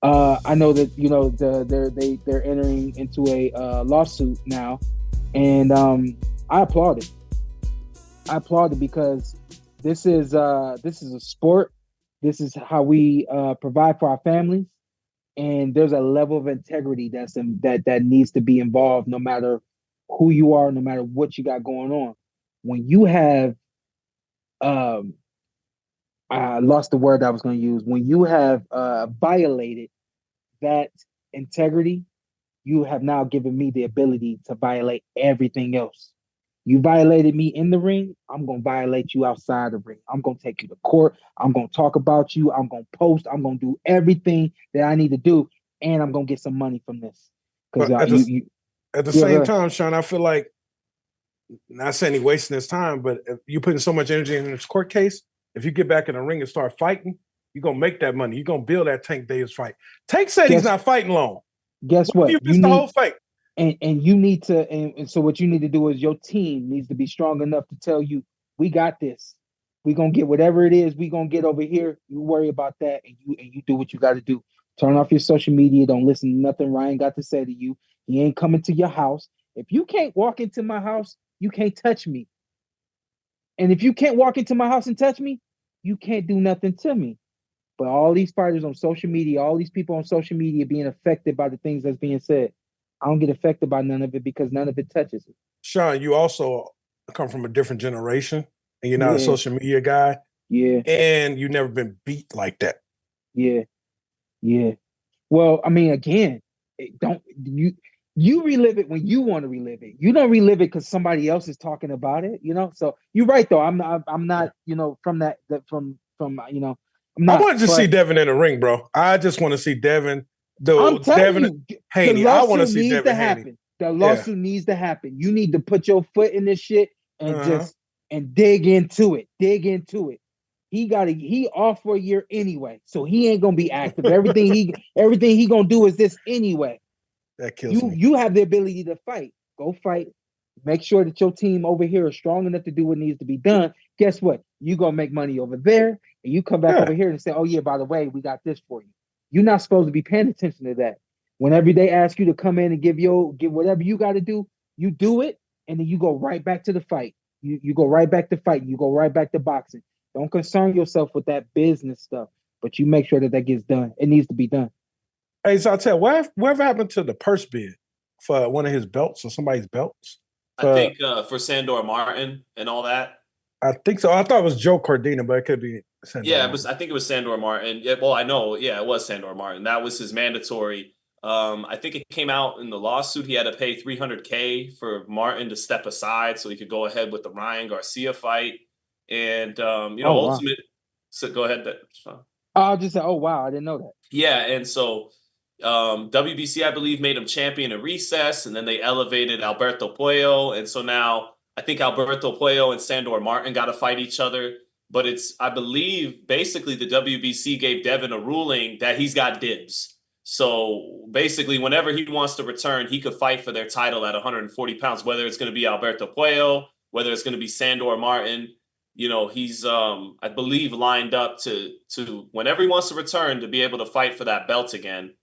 I know that they're entering into a lawsuit now, and I applaud it. I applaud it because this is a sport. This is how we provide for our families, and there's a level of integrity that needs to be involved, no matter who you are, no matter what you got going on. When you have, I lost the word I was going to use. When you have violated that integrity, you have now given me the ability to violate everything else. You violated me in the ring, I'm going to violate you outside the ring. I'm going to take you to court. I'm going to talk about you. I'm going to post. I'm going to do everything that I need to do, and I'm going to get some money from this. Because at the same time, Sean, I feel like, not saying he's wasting his time, but if you're putting so much energy in this court case, if you get back in the ring and start fighting, you're going to make that money. You're going to build that Tank Davis fight. Tank said he's not fighting long. Guess what? You missed the whole fight. And you need to, and so what you need to do is your team needs to be strong enough to tell you, we got this. We're going to get whatever it is we're going to get over here. You worry about that, and you do what you got to do. Turn off your social media. Don't listen to nothing Ryan got to say to you. He ain't coming to your house. If you can't walk into my house, you can't touch me. And if you can't walk into my house and touch me, you can't do nothing to me. But all these fighters on social media, all these people on social media being affected by the things that's being said, I don't get affected by none of it because none of it touches it. Sean, you also come from a different generation, and you're not a social media guy. Yeah. And you've never been beat like that. Yeah. Yeah. Well, I mean, again, you relive it when you want to relive it. You don't relive it because somebody else is talking about it, So you're right, though. I'm not, from that from I'm not. I wanted to see Devin in the ring, bro. I just want to see Devin. Devin Haney. I want to see Devin Haney. The lawsuit needs to happen. You need to put your foot in this shit and and dig into it. Dig into it. He off for a year anyway, so he ain't gonna be active. Everything he gonna do is this anyway. That kills me. You have the ability to fight. Go fight. Make sure that your team over here is strong enough to do what needs to be done. Guess what? You gonna make money over there, and you come back over here and say, "Oh yeah, by the way, we got this for you." You're not supposed to be paying attention to that. Whenever they ask you to come in and give whatever you got to do, you do it, and then you go right back to the fight. You go right back to fighting. You go right back to boxing. Don't concern yourself with that business stuff, but you make sure that gets done. It needs to be done. Hey, so I'll tell you, whatever happened to the purse bid for one of his belts or somebody's belts? I think for Sandor Martin and all that. I think so. I thought it was Joe Cordina, but it could be Sandor Martin. I think it was Sandor Martin. Yeah, well, I know. Yeah, it was Sandor Martin. That was his mandatory. I think it came out in the lawsuit. He had to pay $300K for Martin to step aside so he could go ahead with the Ryan Garcia fight. And ultimate. Wow. So go ahead. I'll just say, oh wow, I didn't know that. Yeah, and so WBC, I believe, made him champion in recess, and then they elevated Alberto Puello, and so now I think Alberto Puello and Sandor Martin got to fight each other. But I believe, basically the WBC gave Devin a ruling that he's got dibs. So basically, whenever he wants to return, he could fight for their title at 140 pounds, whether it's going to be Alberto Puello, whether it's going to be Sandor Martin. He's, I believe, lined up to whenever he wants to return to be able to fight for that belt again.